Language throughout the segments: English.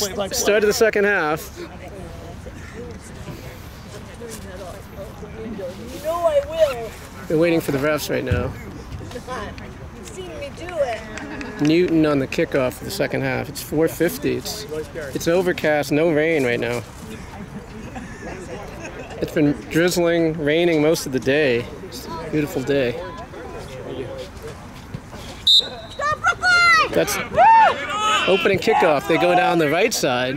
Start of the second half. You know I will. They're waiting for the refs right now. You've seen me do it. Newton on the kickoff for the second half. It's 4:50. It's overcast, no rain right now. It's been drizzling, raining most of the day. It's a beautiful day. That's opening kickoff. They go down the right side.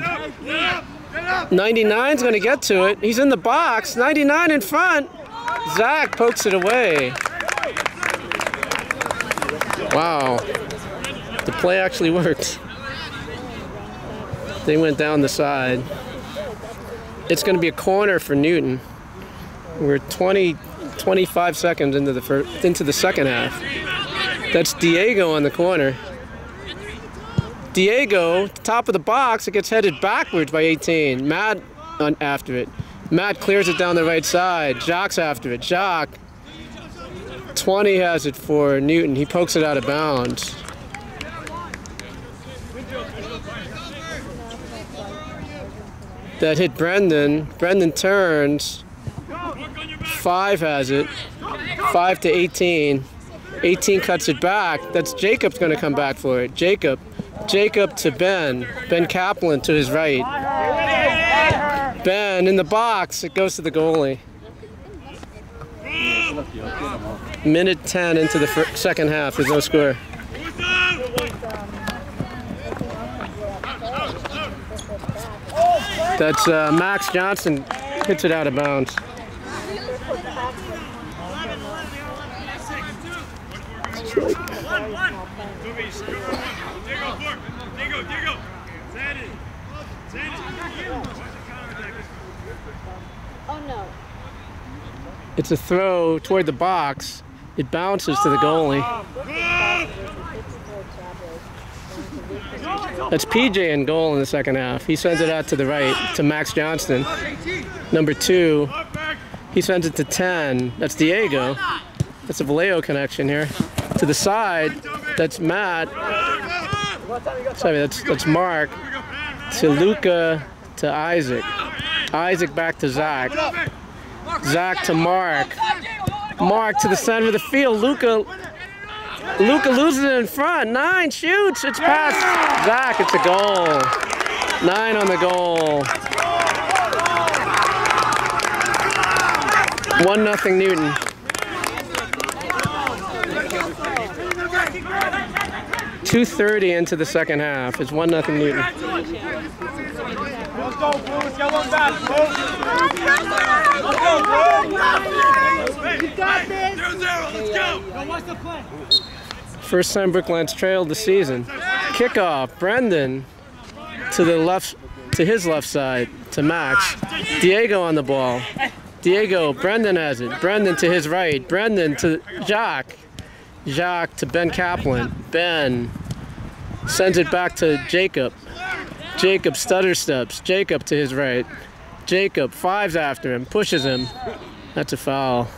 99's going to get to it. He's in the box. 99 in front. Zach pokes it away. Wow. The play actually worked. They went down the side. It's going to be a corner for Newton. We're 25 seconds into the second half. That's Diego on the corner. Diego, top of the box, it gets headed backwards by 18. Matt after it. Matt clears it down the right side. Jacques after it. Jacques. 20 has it for Newton. He pokes it out of bounds. That hit Brendan. Brendan turns. 5 has it. 5 to 18. 18 cuts it back. That's Jacob's going to come back for it. Jacob to Ben. Ben Kaplan to his right. Ben in the box. It goes to the goalie. Minute 10 into the second half. There's no score. That's Max Johnson hits it out of bounds. Oh no. It's a throw toward the box. It bounces to the goalie. That's PJ in goal in the second half. He sends it out to the right to Max Johnston. Number 2. He sends it to 10. That's Diego. That's a Vallejo connection here. To the side, that's Matt. Sorry, that's Mark. To Luca, to Isaac. Isaac back to Zach. Zach to Mark. Mark to the center of the field. Luca loses it in front. 9 shoots. It's past Zach. It's a goal. 9 on the goal. 1-0 Newton. .2:30 into the second half. It's 1-0 Newton. Let's go, Bruce. Get one back, Let's go, Bruce. You got this. 0-0. Let's go. What's the play? First time Brookline's trailed the season. Kickoff. Brendan to the left, to his left side, to Max. Diego on the ball. Diego. Brendan has it. Brendan to his right. Brendan to Jacques. Jacques to Ben Kaplan. Ben sends it back to Jacob. Jacob stutter steps. Jacob to his right. Jacob 5's after him. Pushes him. That's a foul.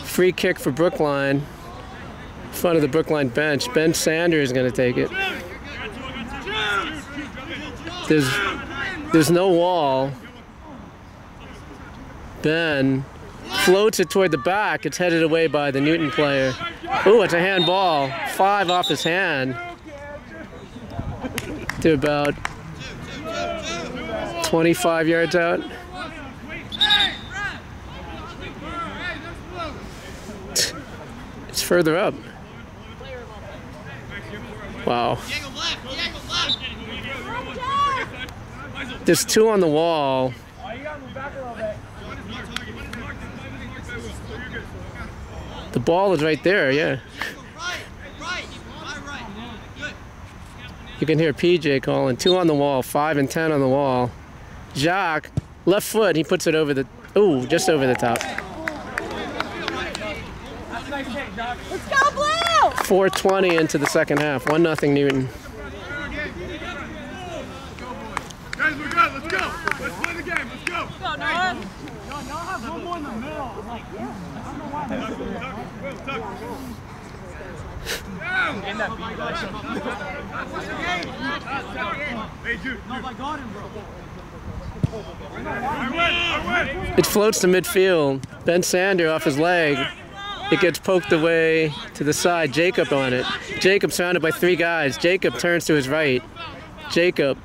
Free kick for Brookline. In front of the Brookline bench. Ben Sanders is going to take it. There's no wall. Ben floats it toward the back. It's headed away by the Newton player. Ooh, it's a handball. 5 off his hand. To about 25 yards out. It's further up. Wow. There's 2 on the wall. The ball is right there, yeah. You can hear PJ calling. 2 on the wall, 5 and 10 on the wall. Jacques, left foot, he puts it over the, ooh, just over the top. Let's go, Blue! 4:20 into the second half, 1-0 Newton. Guys, good. Let's go. Let's play the game. Let's go. Go, Noah. Y'all have one more in the middle. I'm like, yeah. I don't know why. Tuck. In that beat, hey, dude. No, I got him, bro. It floats to midfield. Ben Sander off his leg. It gets poked away to the side. Jacob on it. Jacob surrounded by 3 guys. Jacob turns to his right. Jacob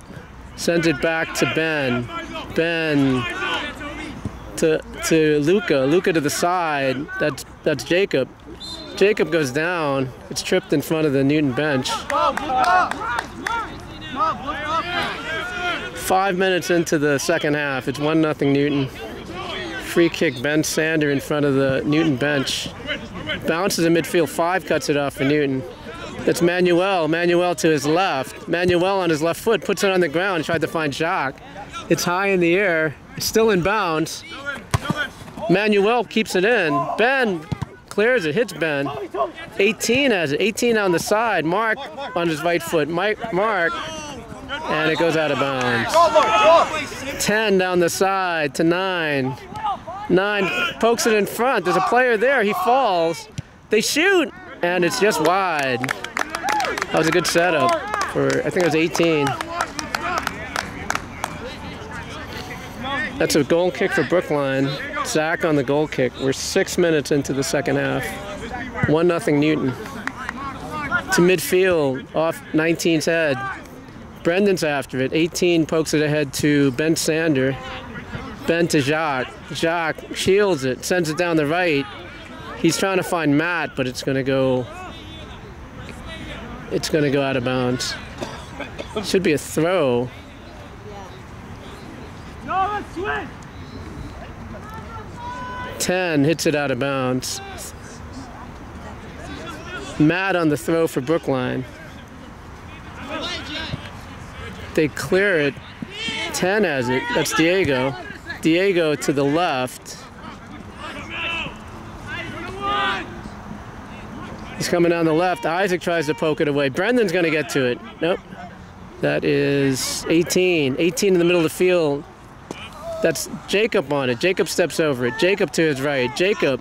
sends it back to Ben. Ben to Luca. Luca to the side. That's Jacob. Jacob goes down. It's tripped in front of the Newton bench. 5 minutes into the second half. It's 1-0 Newton. Free kick, Ben Sander in front of the Newton bench. Bounces in midfield, 5 cuts it off for Newton. That's Manuel. Manuel to his left. Manuel on his left foot puts it on the ground. He tried to find Jacques. It's high in the air. It's still in bounds. Manuel keeps it in. Ben clears it, hits Ben. 18 has it. 18 on the side. Mark on his right foot. Mark. And it goes out of bounds. 10 down the side to 9. 9 pokes it in front. There's a player there. He falls. They shoot. And it's just wide. That was a good setup for, I think it was 18. That's a goal kick for Brookline. Zach on the goal kick. We're 6 minutes into the second half. 1-0 Newton. To midfield, off 19's head. Brendan's after it. 18 pokes it ahead to Ben Sander. Ben to Jacques. Jacques shields it, sends it down the right. He's trying to find Matt, but it's going to go out of bounds. Should be a throw. 10 hits it out of bounds. Matt on the throw for Brookline. They clear it. 10 has it. That's Diego. Diego to the left. He's coming down the left. Isaac tries to poke it away. Brendan's going to get to it. Nope. That is 18. 18 in the middle of the field. That's Jacob on it. Jacob steps over it. Jacob to his right. Jacob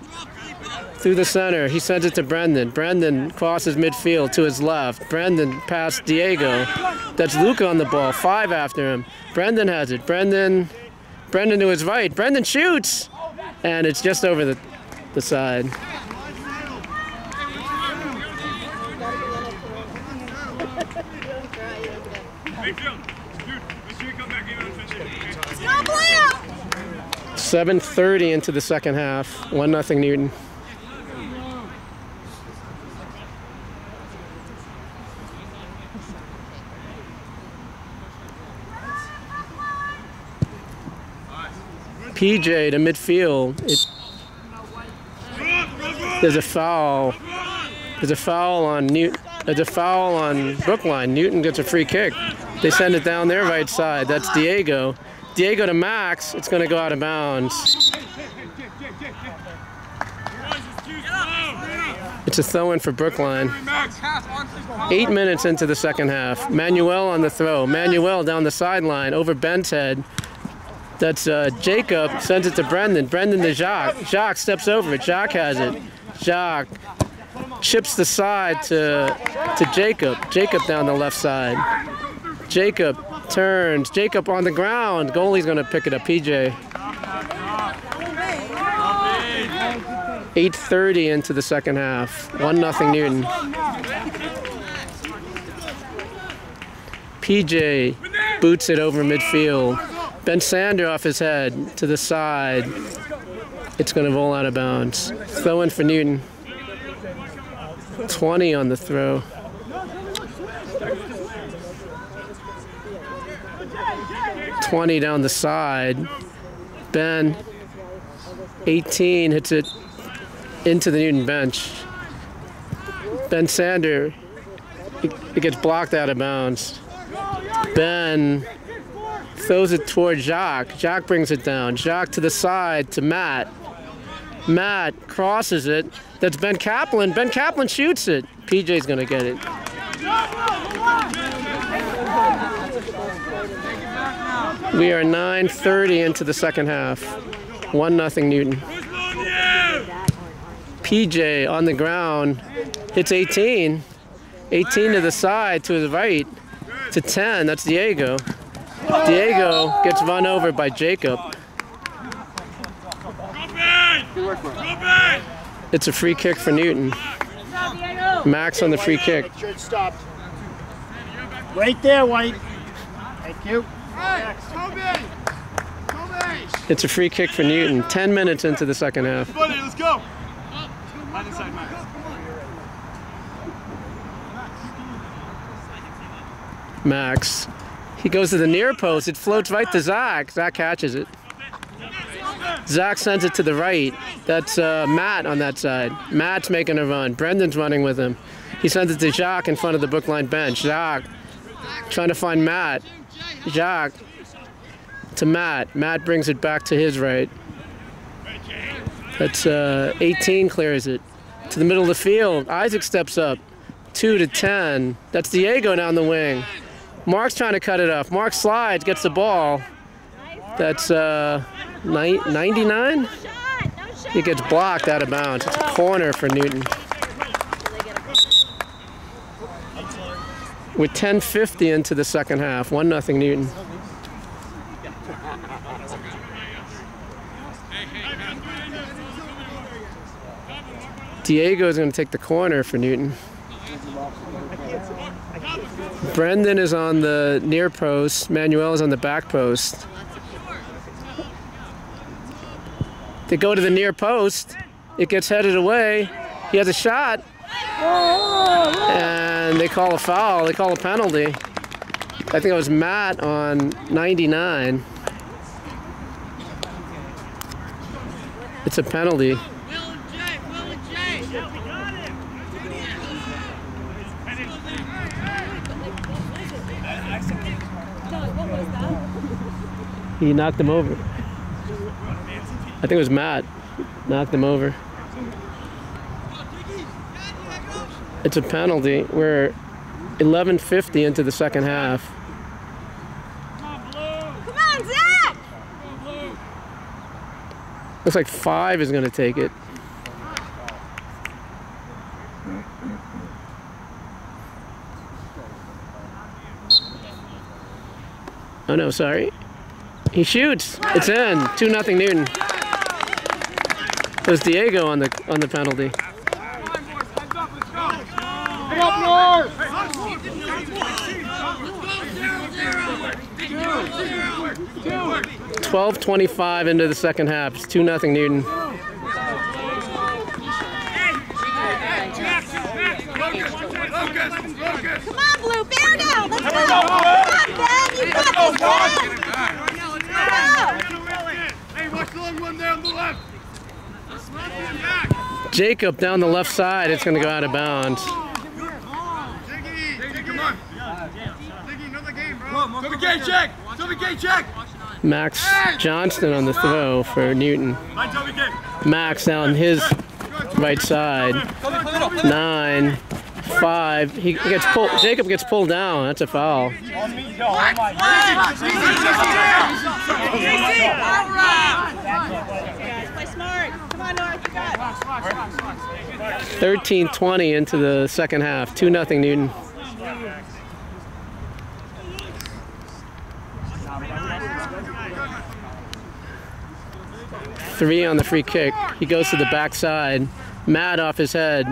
through the center. He sends it to Brendan. Brendan crosses midfield to his left. Brendan past Diego. That's Luca on the ball. 5 after him. Brendan has it. Brendan to his right. Brendan shoots. And it's just over the side. Let's go, Blue! 7:30 into the second half. 1-0 Newton. PJ to midfield. There's a foul. There's a foul on Newton. There's a foul on Brookline. Newton gets a free kick. They send it down their right side. That's Diego. Diego to Max. It's going to go out of bounds. It's a throw-in for Brookline. 8 minutes into the second half. Manuel on the throw. Manuel down the sideline over Ben's head. That's Jacob, sends it to Brendan. Brendan to Jacques. Jacques steps over it. Jacques has it. Jacques chips the side to Jacob. Jacob down the left side. Jacob turns. Jacob on the ground. Goalie's going to pick it up. PJ. 8:30 into the second half. 1-0 Newton. PJ boots it over midfield. Ben Sander off his head to the side. It's going to roll out of bounds. Throw in for Newton. 20 on the throw. $20 down the side. Ben, 18, hits it into the Newton bench. Ben Sander, it gets blocked out of bounds. Ben throws it toward Jacques. Jacques brings it down. Jacques to the side to Matt. Matt crosses it. That's Ben Kaplan. Ben Kaplan shoots it. PJ's going to get it. We are 9:30 into the second half. 1-0 Newton. PJ on the ground hits 18. 18 to the side, to the right, to 10. That's Diego. Diego gets run over by Jacob. It's a free kick for Newton. Max on the free kick. Right there, White. Thank you. It's a free kick for Newton. 10 minutes into the second half. Let's go. Max. He goes to the near post. It floats right to Zach. Zach catches it. Zach sends it to the right. That's Matt on that side. Matt's making a run. Brendan's running with him. He sends it to Jacques in front of the Brookline bench. Jacques trying to find Matt. Jacques to Matt. Matt brings it back to his right. That's 18 clears it. To the middle of the field. Isaac steps up. 2 to 10. That's Diego down the wing. Mark's trying to cut it off. Mark slides, gets the ball. That's 99? It gets blocked out of bounds. It's a corner for Newton. With 10:50 into the second half, 1-0 Newton. Diego's going to take the corner for Newton. Brendan is on the near post. Manuel is on the back post. They go to the near post. It gets headed away. He has a shot. And they call a foul. They call a penalty. I think it was Matt on 99. It's a penalty. He knocked him over. I think it was Matt. Knocked him over. It's a penalty. We're 11:50 into the second half. Come on, Zach! Looks like 5 is going to take it. Oh no, sorry. He shoots. It's in. 2-0 Newton. It was Diego on the penalty. Come up, North! 12:25 into the second half. It's 2-0 Newton. Come on, Blue, bear down. Let's go. Come on, Ben. You got this, Ben. Hey, watch the long one there on the left. Jacob down the left side. It's going to go out of bounds. Max Johnston on the throw for Newton. Max down his right side. 9, 5. He gets pulled. Jacob gets pulled down. That's a foul. Play smart. Come on, North. You got it. 13:20 into the second half. 2-0 Newton. Three on the free kick. He goes to the backside. Matt off his head.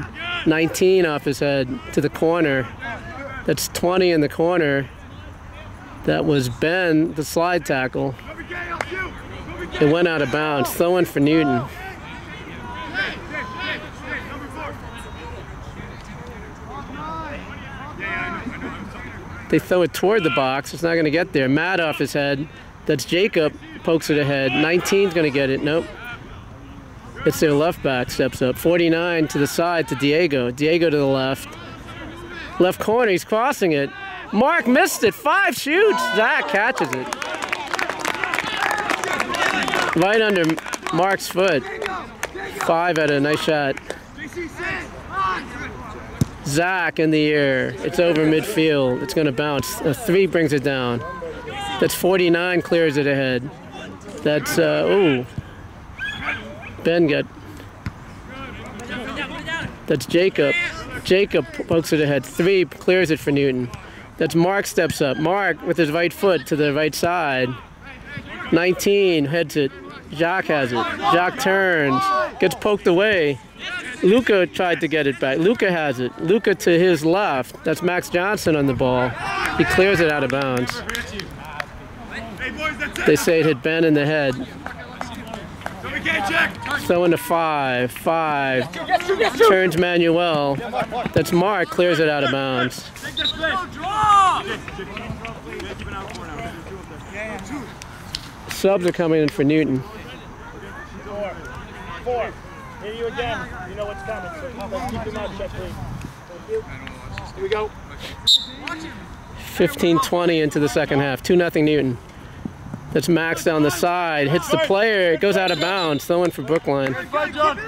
19 off his head to the corner. That's 20 in the corner. That was Ben, the slide tackle. It went out of bounds. Throw in for Newton. They throw it toward the box. It's not going to get there. Matt off his head. That's Jacob. Pokes it ahead. 19's going to get it. Nope. It's their left back. Steps up. 49 to the side to Diego. Diego to the left. Left corner. He's crossing it. Mark missed it. 5 shoots. Zach catches it. Right under Mark's foot. 5 at a nice shot. Zach in the air. It's over midfield. It's going to bounce. A 3 brings it down. That's 49, clears it ahead. That's, ooh. Ben got, that's Jacob. Jacob pokes it ahead. 3, clears it for Newton. That's Mark steps up. Mark with his right foot to the right side. 19 heads it. Jacques has it. Jacques turns. Gets poked away. Luca tried to get it back. Luca has it. Luca to his left. That's Max Johnson on the ball. He clears it out of bounds. They say it hit Ben in the head. Throwing to 5. 5. Turns Manuel. That's Mark. Clears it out of bounds. Subs are coming in for Newton. 4. Here you again. You know what's coming. So keep your mouth shut, please. Thank you. Here we go. 15-20 into the second half. 2-0 Newton. That's Max down the side. Hits the player. It goes out of bounds. Throwing for Brookline. Let's go, Blue. Come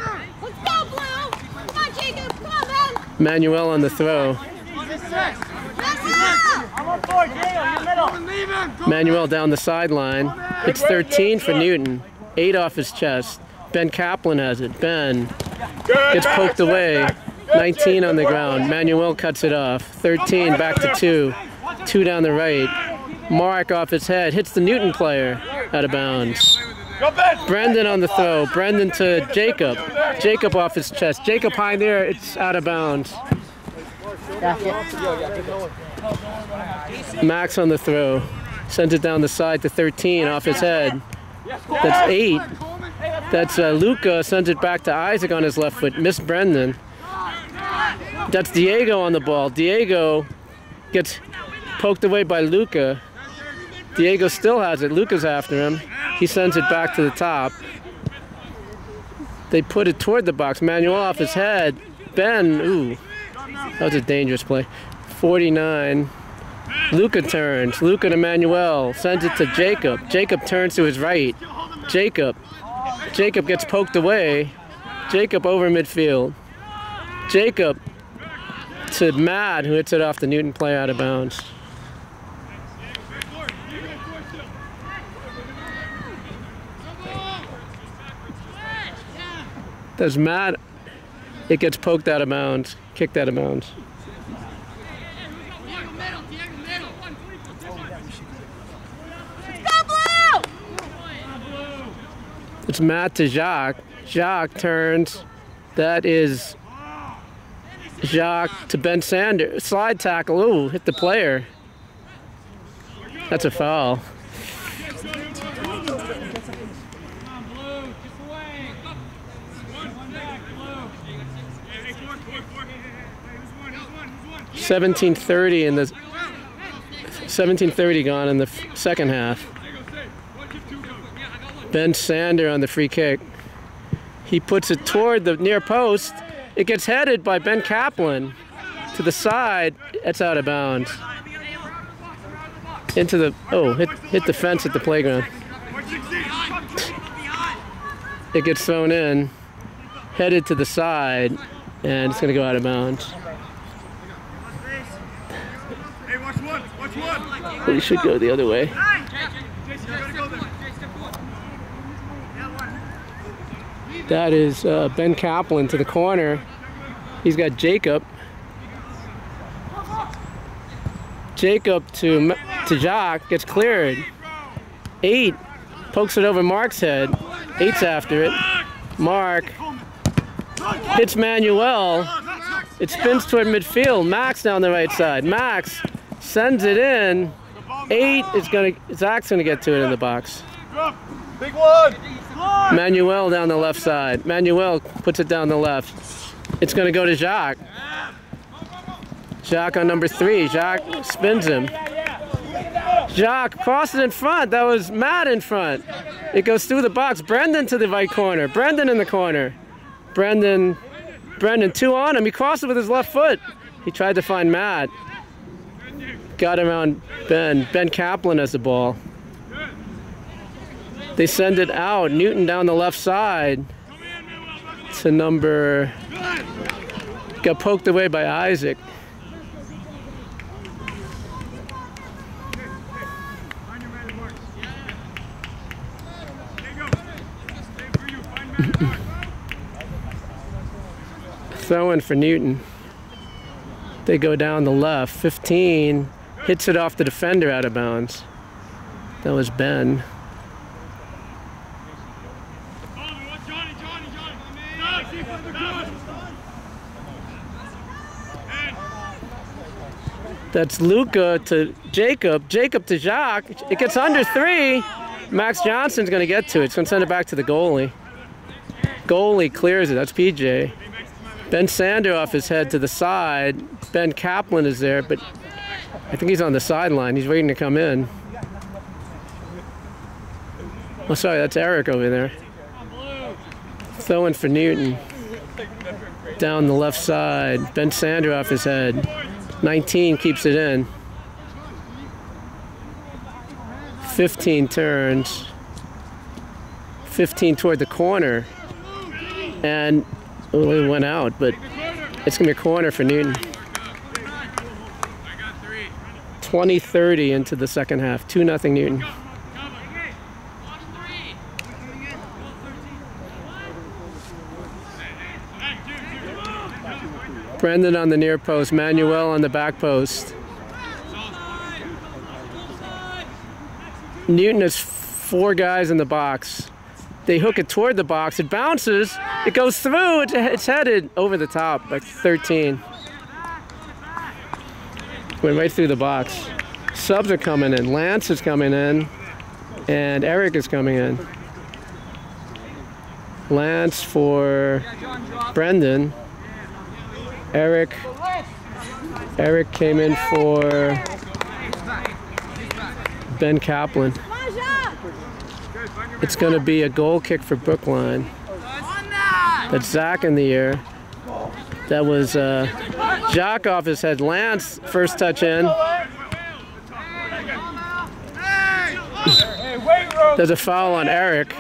on, Jacob. Come on, man. Manuel on the throw. Manuel down the sideline. It's 13 for Newton. 8 off his chest. Ben Kaplan has it. Ben gets poked away. 19 on the ground. Manuel cuts it off. 13 back to 2. 2 down the right. Mark off his head. Hits the Newton player out of bounds. Brendan on the throw. Brendan to Jacob. Jacob off his chest. Jacob high there. It's out of bounds. Max on the throw. Sends it down the side to 13 off his head. That's 8. That's Luca. Sends it back to Isaac on his left foot. Missed Brendan. That's Diego on the ball. Diego gets poked away by Luca. Diego still has it. Luca's after him. He sends it back to the top. They put it toward the box. Manuel off his head. Ben, ooh. That was a dangerous play. 49. Luca turns. Luca to Manuel. Sends it to Jacob. Jacob turns to his right. Jacob. Jacob gets poked away. Jacob over midfield. Jacob to Matt, who hits it off the Newton play out of bounds. Does Matt, it gets poked out of bounds, kicked out of bounds. It's Matt to Jacques. Jacques turns. That is Jacques to Ben Sanders. Slide tackle. Ooh, hit the player. That's a foul. $17:30 in the 17:30 gone in the second half. Ben Sander on the free kick. He puts it toward the near post. It gets headed by Ben Kaplan to the side. It's out of bounds. Into the, oh, hit the fence at the playground. It gets thrown in, headed to the side, and it's going to go out of bounds. But he should go the other way. That is Ben Kaplan to the corner. He's got Jacob. Jacob to Jacques, gets cleared. 8 pokes it over Mark's head. 8's after it. Mark hits Manuel. It spins toward midfield. Max down the right side. Max sends it in. 8 is Zach's gonna get to it in the box. Big one. Manuel down the left side. Manuel puts it down the left. It's going to go to Jacques. Jacques on number 3. Jacques spins him. Jacques crosses in front. That was Matt in front. It goes through the box. Brendan to the right corner. Brendan in the corner. Brendan 2 on him. He crossed it with his left foot. He tried to find Matt. Got around Ben. Ben Kaplan has the ball. They send it out. Newton down the left side to number, got poked away by Isaac. Throw-in for Newton. They go down the left. 15 hits it off the defender out of bounds. That was Ben. That's Luca to Jacob. Jacob to Jacques. It gets under 3. Max Johnston's going to get to it. It's going to send it back to the goalie. Goalie clears it. That's PJ. Ben Sander off his head to the side. Ben Kaplan is there, but I think he's on the sideline. He's waiting to come in. Oh, sorry, that's Eric over there. Throwing for Newton. Down the left side. Ben Sander off his head. 19 keeps it in. 15 turns. 15 toward the corner. And it went out, but it's going to be a corner for Newton. 20-30 into the second half. 2-0 Newton. Brendan on the near post, Manuel on the back post. Newton has 4 guys in the box. They hook it toward the box, it bounces, it goes through, it's headed over the top, like 13. Went right through the box. Subs are coming in, Lance is coming in, and Eric is coming in. Lance for Brendan. Eric came in for Ben Kaplan. It's going to be a goal kick for Brookline. That's Zach in the air. That was Jacques off his head. Lance, first touch in. There's a foul on Eric.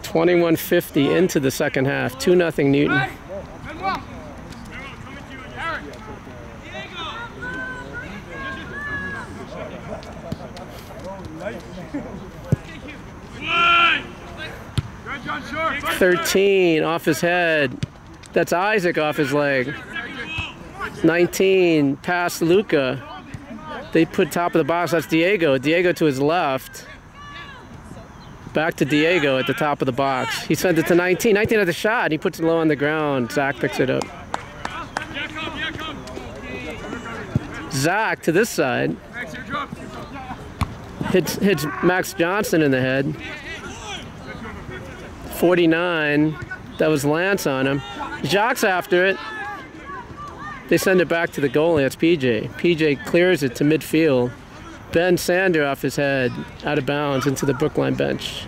21:50 into the second half. 2-0 Newton. $13 off his head. That's Isaac off his leg. 19 past Luca. They put top of the box. That's Diego. Diego to his left. Back to Diego at the top of the box. He sent it to 19. 19 had the shot. He puts it low on the ground. Zach picks it up. Zach to this side. Hits Max Johnston in the head. 49. That was Lance on him. Jacques after it. They send it back to the goalie. That's PJ. PJ clears it to midfield. Ben Sander off his head, out of bounds into the Brookline bench.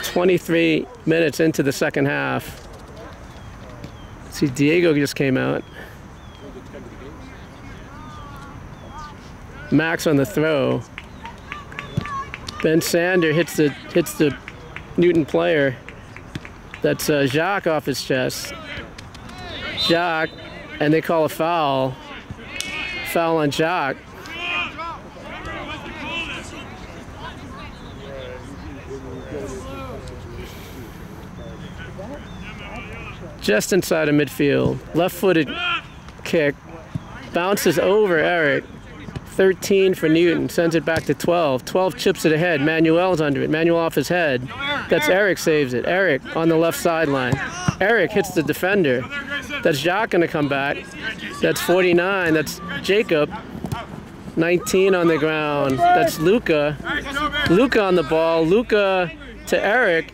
"23 minutes into the second half." See, Diego just came out. Max on the throw. Ben Sander hits the Newton player. That's Jacques off his chest. Jacques, and they call a foul. Foul on Jacques. Just inside of midfield. Left-footed kick. Bounces over Eric. 13 for Newton, sends it back to 12. 12 chips it ahead. Manuel's under it. Manuel off his head. That's Eric saves it. Eric on the left sideline. Eric hits the defender. That's Jacques going to come back. That's 49. That's Jacob. 19 on the ground. That's Luca. Luca on the ball. Luca to Eric.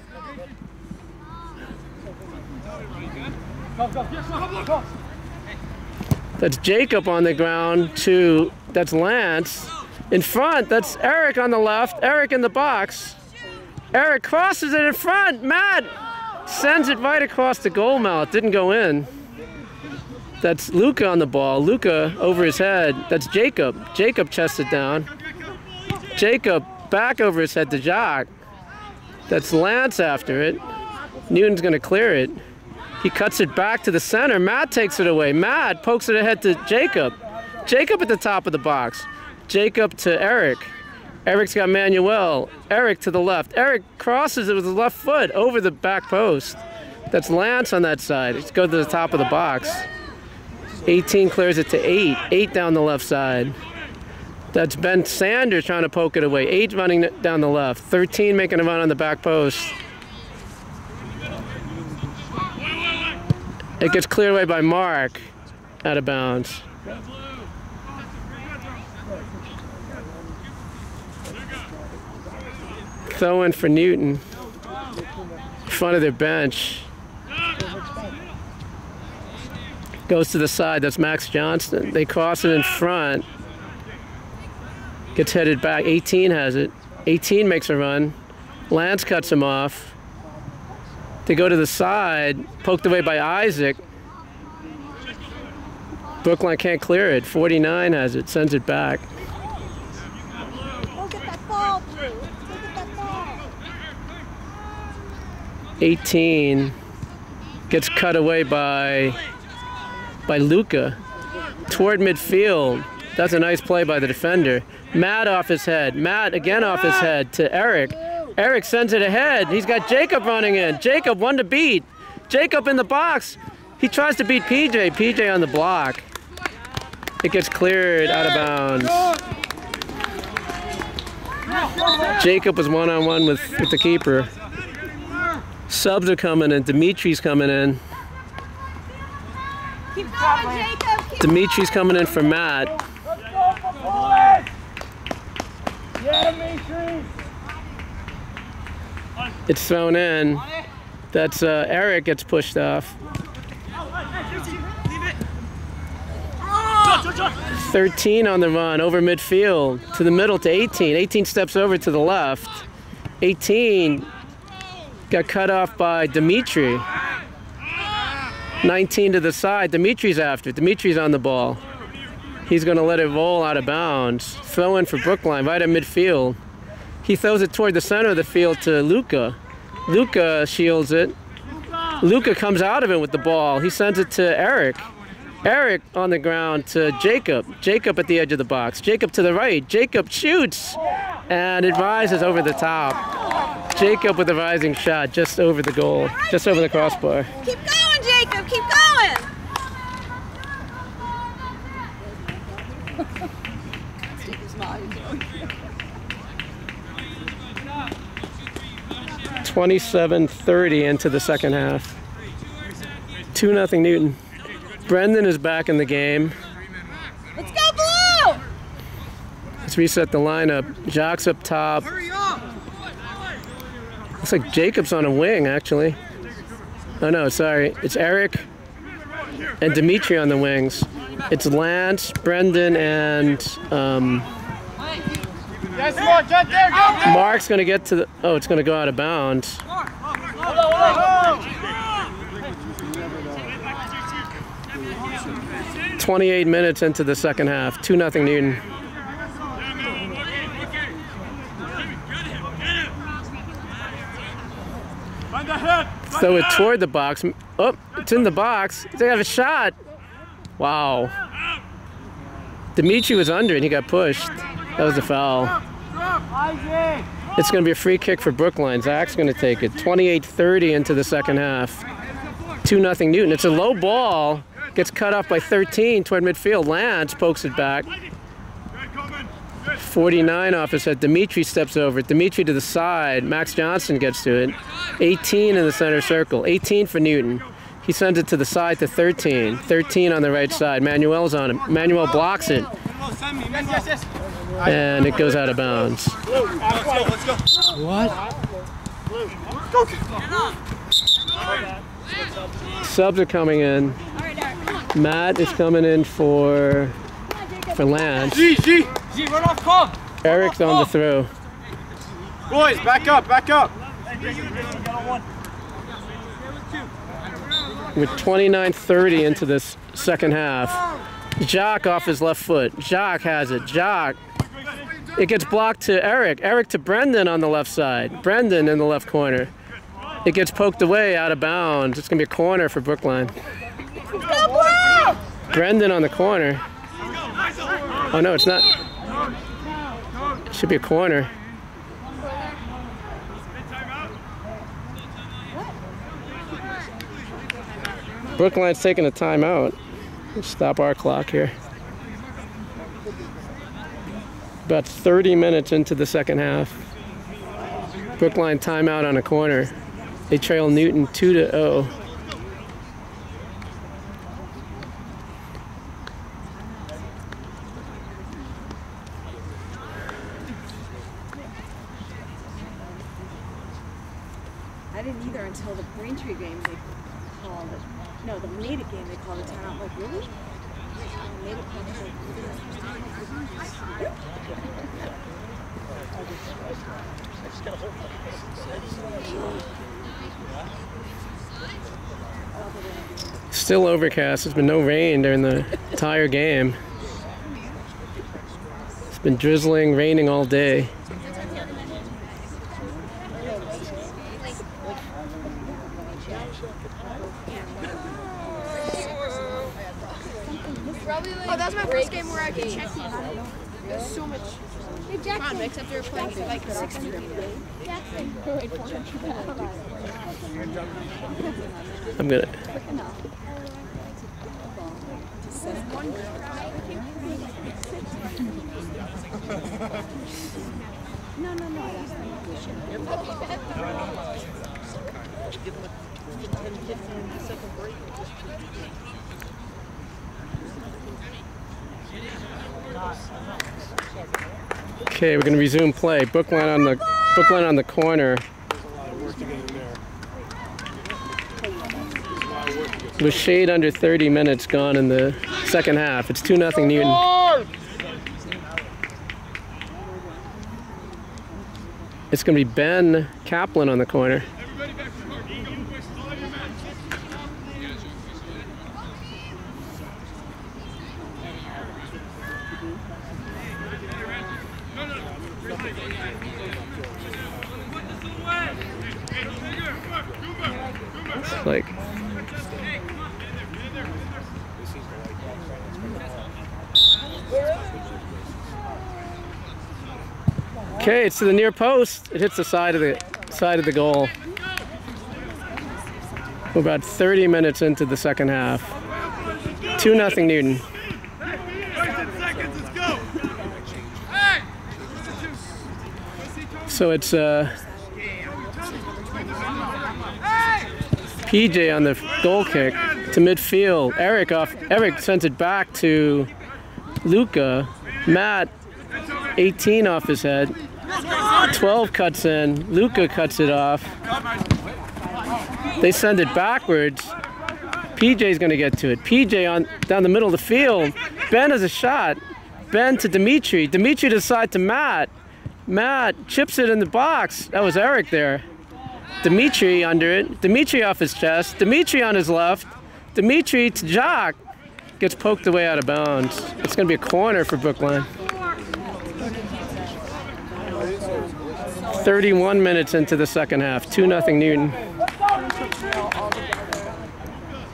That's Jacob on the ground to, that's Lance. In front, that's Eric on the left. Eric in the box. Eric crosses it in front. Matt sends it right across the goal mouth. Didn't go in. That's Luca on the ball. Luca over his head. That's Jacob. Jacob chests it down. Jacob back over his head to Jacques. That's Lance after it. Newton's going to clear it. He cuts it back to the center. Matt takes it away. Matt pokes it ahead to Jacob. Jacob at the top of the box. Jacob to Eric. Eric's got Manuel. Eric to the left. Eric crosses it with his left foot over the back post. That's Lance on that side. Let's go to the top of the box. 18 clears it to 8. 8 down the left side. That's Ben Sanders trying to poke it away. 8 running down the left. 13 making a run on the back post. It gets cleared away by Mark. Out of bounds. Throw in for Newton. In front of their bench. Goes to the side. That's Max Johnston. They cross it in front. Gets headed back. 18 has it. 18 makes a run. Lance cuts him off. They go to the side. Poked away by Isaac. Brookline can't clear it. 49 has it. Sends it back. Go get that ball, Drew. Go get that ball. 18 gets cut away by Luca toward midfield. That's a nice play by the defender. Matt off his head. Matt again off his head to Eric. Eric sends it ahead. He's got Jacob running in. Jacob one to beat. Jacob in the box. He tries to beat PJ. PJ on the block. It gets cleared out of bounds. Jacob was one-on-one with the keeper. Subs are coming in. Dimitri's coming in. Keep going, Jacob. Keep Dimitri's coming in for Matt. Let's go, boys! Yeah, Dimitri! It's thrown in. That's Eric gets pushed off. 13 on the run over midfield to the middle to 18. 18 steps over to the left. 18 got cut off by Dimitri. 19 to the side. Dimitri's after. Dimitri's on the ball. He's going to let it roll out of bounds. Throw in for Brookline right at midfield. He throws it toward the center of the field to Luca. Luca shields it. Luca comes out of it with the ball. He sends it to Eric. Eric on the ground to Jacob. Jacob at the edge of the box. Jacob to the right. Jacob shoots. And it rises over the top. Jacob with a rising shot just over the goal. Just over the crossbar. Keep going, Jacob. Keep going. 27:30 into the second half. 2-0 Newton. Brendan is back in the game. Let's go, Blue! Let's reset the lineup. Jacques up top. Looks like Jacob's on a wing, actually. Oh no, sorry. It's Eric and Dimitri on the wings. It's Lance, Brendan, and Mark's going to get to the... Oh, it's going to go out of bounds. 28 minutes into the second half. 2-0 Newton. Throw it toward the box. Oh, it's in the box. They have a shot. Wow. Dimitri was under it. He got pushed. That was a foul. It's going to be a free kick for Brookline. Zach's going to take it. 28:30 into the second half. 2-0 Newton. It's a low ball. Gets cut off by 13 toward midfield. Lance pokes it back. 49 off his head. Dimitri steps over it. Dimitri to the side. Max Johnston gets to it. 18 in the center circle. 18 for Newton. He sends it to the side to 13. 13 on the right side. Manuel's on him. Manuel blocks it. And it goes out of bounds. Let's go. What? Subs are coming in. Matt is coming in for Lance. G, run off call. Eric's on the throw. Boys, back up. With 29:30 into this second half. Jacques off his left foot. Jacques has it. Jacques It gets blocked to Eric. Eric to Brendan on the left side. Brendan in the left corner. It gets poked away out of bounds. It's going to be a corner for Brookline. Brendan on the corner. Oh no, it's not. It should be a corner. Brookline's taking a timeout. Stop our clock here. About 30 minutes into the second half. Brookline timeout on a corner. They trail Newton 2-0. I didn't either until the Braintree game they called it. No, the Natick game they called it timeout. Like, really? Natick called it Still overcast. There's been no rain during the entire game. It's been drizzling, raining all day. Oh, that was my first game where I could check the There's so much fun, except they were playing like 60 I'm gonna. Okay, we're gonna resume play. Brookline on the corner. With shade under 30 minutes gone in the second half. It's 2-0 Newton. It's gonna be Ben Kaplan on the corner. Like okay, it's to the near post. It hits the side of the goal. We're about 30 minutes into the second half. 2-0 Newton. So it's PJ on the goal kick to midfield. Eric sends it back to Luca. Matt, 18 off his head. 12 cuts in. Luca cuts it off. They send it backwards. PJ's going to get to it. PJ down the middle of the field. Ben has a shot. Ben to Dimitri. Dimitri to the side to Matt. Matt chips it in the box. That was Eric there. Dimitri under it. Dimitri off his chest. Dimitri on his left. Dimitri to Jock. Gets poked away out of bounds. It's going to be a corner for Brookline. 31 minutes into the second half. 2-0 Newton.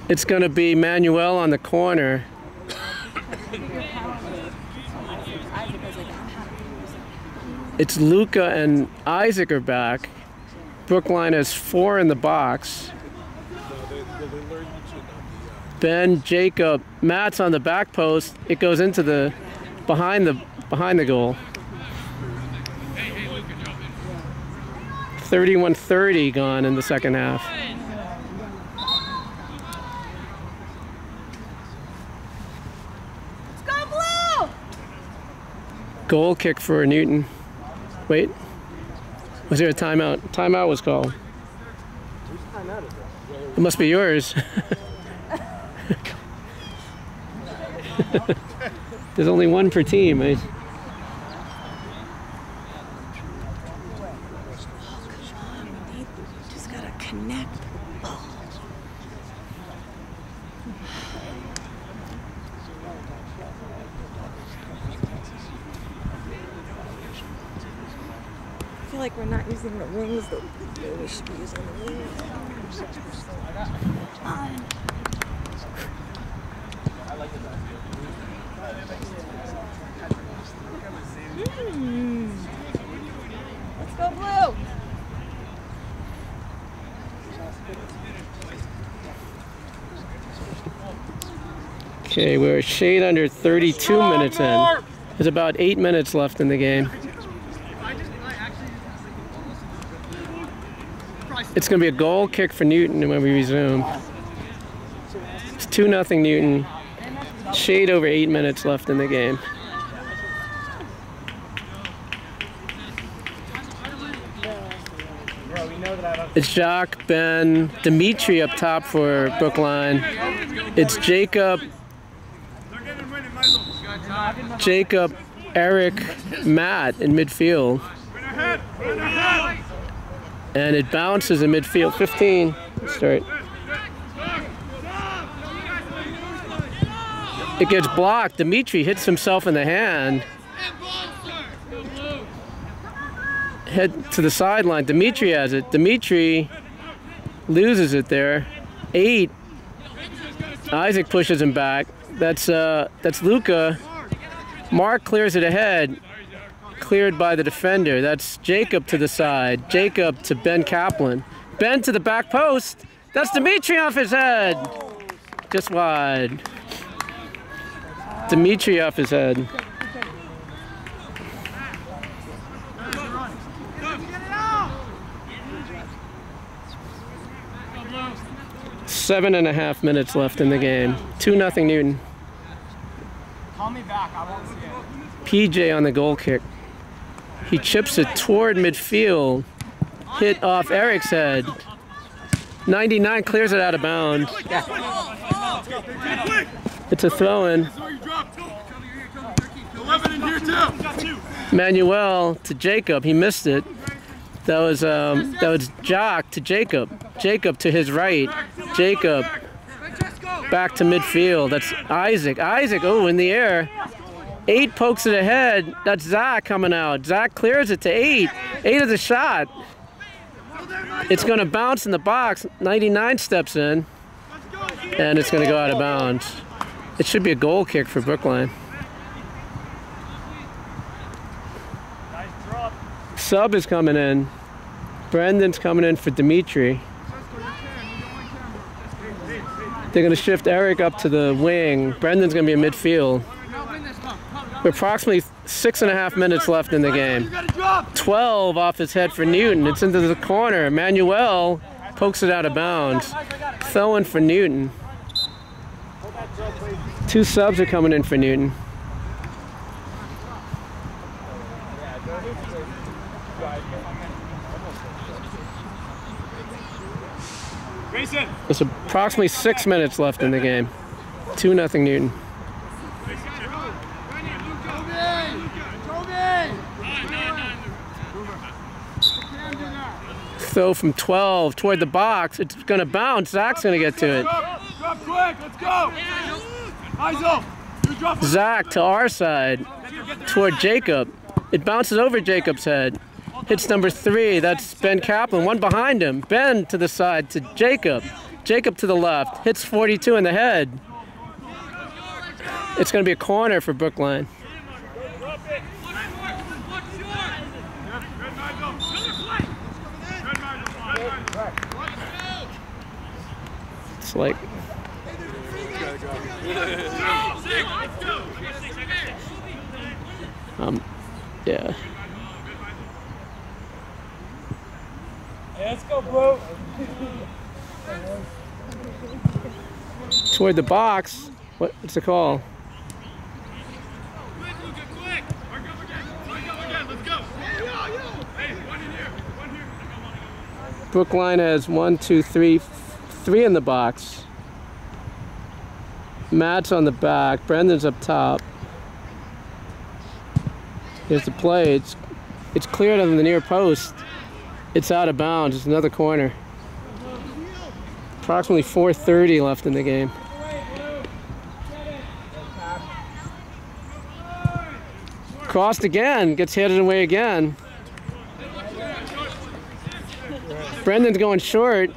It's going to be Manuel on the corner. It's Luca and Isaac are back. Brookline has 4 in the box. Ben, Jacob, Matt's on the back post. It goes into the behind the goal. 31-30 gone in the second half. Let's go blue! Goal kick for Newton. Wait. Was there a timeout? Timeout was called. It must be yours. There's only one per team. Eh? Just gotta connect. like we're not using the wings that we should be using the wings. Let's go blue! Okay, we're a shade under 32 minutes in. There's about 8 minutes left in the game. It's going to be a goal kick for Newton when we resume. It's 2-0 Newton. Shade over 8 minutes left in the game. It's Jacques, Ben, Dimitri up top for Brookline. It's Jacob, Eric, Matt in midfield. And it bounces in midfield. 15. Start. It gets blocked. Dimitri hits himself in the hand. Head to the sideline. Dimitri has it. Dimitri loses it there. 8. Isaac pushes him back. That's Luca. Mark clears it ahead. Cleared by the defender. That's Jacob to the side. Jacob to Ben Kaplan. Ben to the back post. That's Dimitri off his head. Just wide. Dimitri off his head. 7.5 minutes left in the game. 2-0 Newton. Call me back. I won't see it. PJ on the goal kick. He chips it toward midfield. Hit off Eric's head. 99 clears it out of bounds. It's a throw-in. Manuel to Jacob. He missed it. That was Jock to Jacob. Jacob to his right. Jacob back to midfield. That's Isaac. Isaac, oh, in the air. 8 pokes it ahead. That's Zach coming out. Zach clears it to 8. 8 is a shot. It's going to bounce in the box. 99 steps in. And it's going to go out of bounds. It should be a goal kick for Brookline. Sub is coming in. Brendan's coming in for Dimitri. They're going to shift Eric up to the wing. Brendan's going to be in midfield. We're approximately 6.5 minutes left in the game. 12 off his head for Newton. It's into the corner. Manuel pokes it out of bounds. Throwing for Newton. 2 subs are coming in for Newton. There's approximately 6 minutes left in the game. 2-0 Newton. Throw from 12 toward the box. It's going to bounce. Zach's going to get to it. Drop quick. Let's go. Zach to our side toward Jacob. It bounces over Jacob's head. Hits number 3. That's Ben Kaplan. One behind him. Ben to the side to Jacob. Jacob to the left. Hits 42 in the head. It's going to be a corner for Brookline. It's like... yeah. Hey, let's go, bro. Toward the box. What's the call? Brookline has 1, 2, 3 in the box. Matt's on the back. Brendan's up top. Here's the play. It's cleared on the near post. It's out of bounds. It's another corner. Approximately 4:30 left in the game. Crossed again. Gets headed away again. Brendan's going short.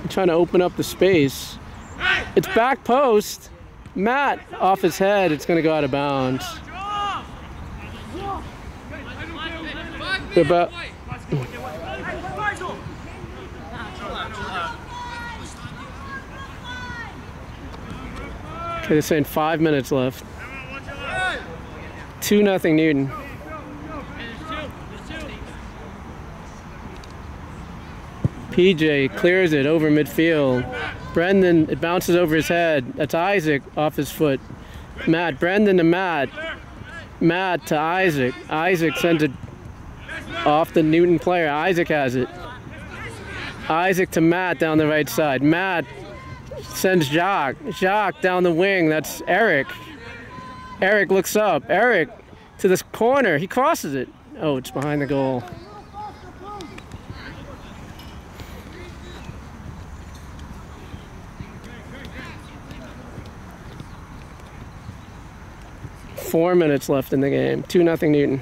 Trying to open up the space. It's back post. Matt off his head. It's going to go out of bounds. About. Okay, they're saying 5 minutes left. 2-0 Newton. PJ clears it over midfield. Brendan, it bounces over his head. That's Isaac off his foot. Matt, Brendan to Matt. Matt to Isaac. Isaac sends it off the Newton player. Isaac has it. Isaac to Matt down the right side. Matt sends Jacques. Jacques down the wing. That's Eric. Eric looks up. Eric to this corner. He crosses it. Oh, it's behind the goal. Four minutes left in the game. 2-0 Newton.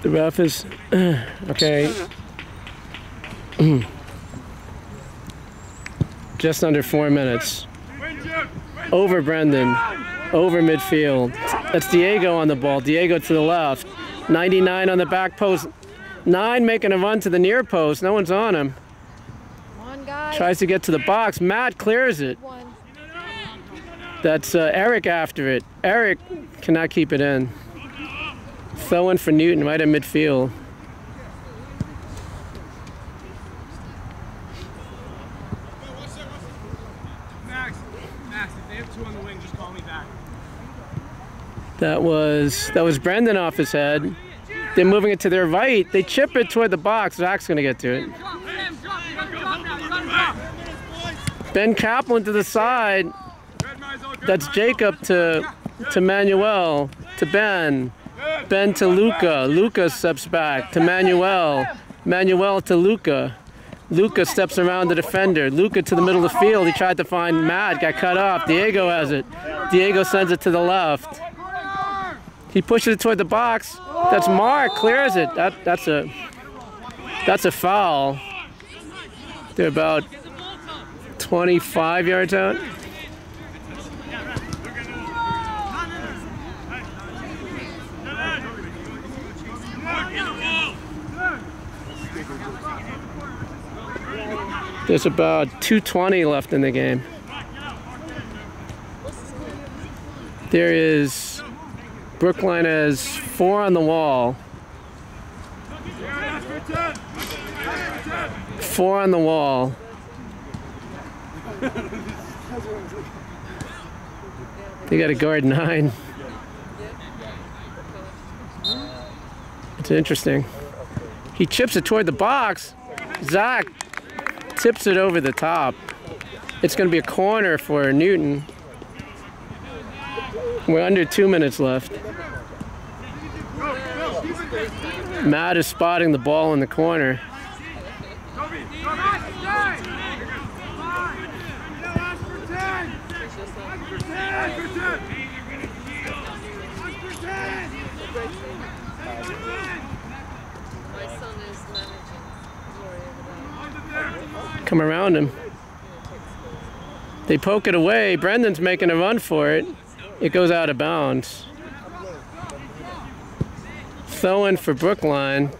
The ref is okay. Just under 4 minutes. Over Brendan. Over midfield. That's Diego on the ball. Diego to the left. 99 on the back post. 9 making a run to the near post. No one's on him. One guy. Tries to get to the box. Matt clears it. That's Eric after it. Eric cannot keep it in. Throwing for Newton right at midfield. Max, if they have 2 on the wing, just call me back. That was Brendan off his head. They're moving it to their right. They chip it toward the box. Zach's going to get to it. Ben Kaplan to the side. That's Jacob to Manuel. To Ben. Ben to Luca. Luca steps back to Manuel. Manuel to Luca. Luca steps around the defender. Luca to the middle of the field. He tried to find Matt. Got cut off. Diego has it. Diego sends it to the left. He pushes it toward the box. That's Mark. Clears it. That's a foul. They're about 25 yards out. There's about 2:20 left in the game. There is, Brookline has 4 on the wall. 4 on the wall. They got a guard 9. It's interesting. He chips it toward the box. Zach tips it over the top. It's going to be a corner for Newton. We're under 2 minutes left. Matt is spotting the ball in the corner. Come around him. They poke it away. Brendan's making a run for it. It goes out of bounds. Throwing for Brookline.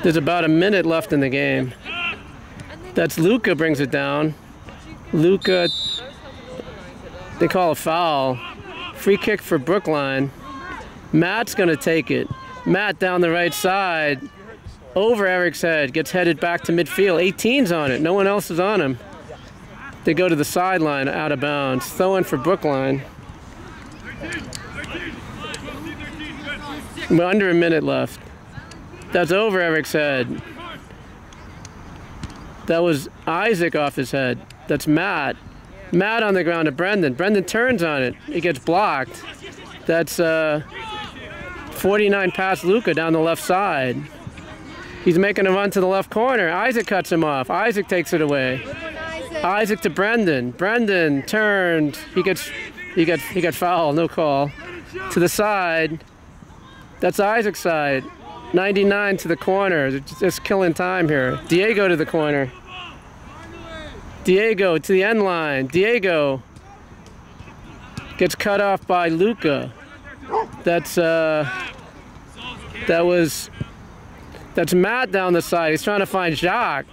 There's about a minute left in the game. That's Luca brings it down. Luca, they call a foul. Free kick for Brookline. Matt's gonna take it. Matt down the right side. Over Eric's head, gets headed back to midfield. 18's on it, no one else is on him. They go to the sideline, out of bounds. Throwing for Brookline. We're under a minute left. That's over Eric's head. That was Isaac off his head. That's Matt. Matt on the ground to Brendan. Brendan turns on it. He gets blocked. That's 49 past Luca down the left side. He's making a run to the left corner. Isaac cuts him off. Isaac takes it away. Isaac to Brendan. Brendan turned. He got fouled. No call. To the side. That's Isaac's side. 99 to the corner. Just killing time here. Diego to the corner. Diego to the end line. Diego gets cut off by Luca. That's Matt down the side. He's trying to find Jacques.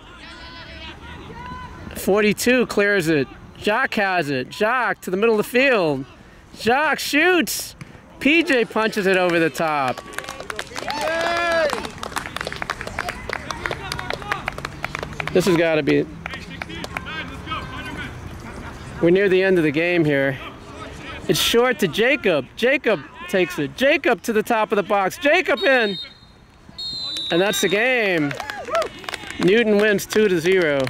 42 clears it. Jacques has it. Jacques to the middle of the field. Jacques shoots. PJ punches it over the top. This has got to be... We're near the end of the game here. It's short to Jacob. Jacob takes it. Jacob to the top of the box. Jacob in. And that's the game. Newton wins 2-0.